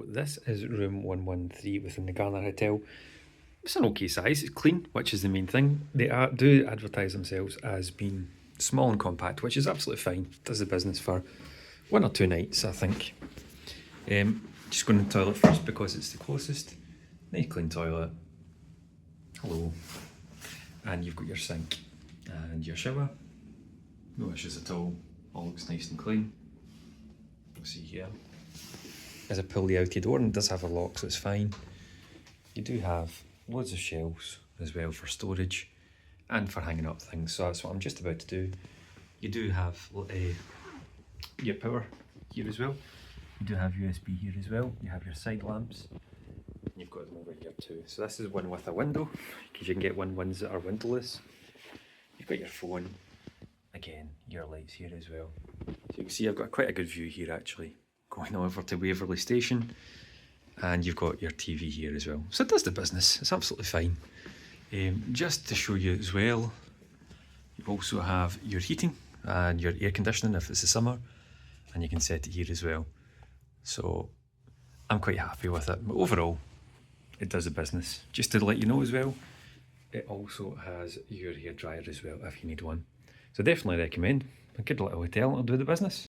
This is room 113 within the Garner Hotel. It's an okay size, it's clean, which is the main thing. They do advertise themselves as being small and compact, which is absolutely fine. Does the business for 1 or 2 nights, I think. Just going to the toilet first because it's the closest. Nice clean toilet. Hello. And you've got your sink and your shower. No issues at all. All looks nice and clean. You'll see here. There's a pulley outy door and it does have a lock, so it's fine. You do have loads of shelves as well for storage and for hanging up things, so that's what I'm just about to do. You do have your power here as well. You do have USB here as well. You have your side lamps. And you've got them over here too. So this is one with a window, because you can get ones that are windowless. You've got your phone. Again, your lights here as well. So you can see I've got quite a good view here actually, going over to Waverley Station. And you've got your TV here as well. So it does the business, it's absolutely fine. Just to show you as well, you also have your heating and your air conditioning if it's the summer, and you can set it here as well. So I'm quite happy with it, but overall it does the business. Just to let you know as well, it also has your hairdryer as well if you need one. So definitely recommend. A good little hotel, it'll do the business.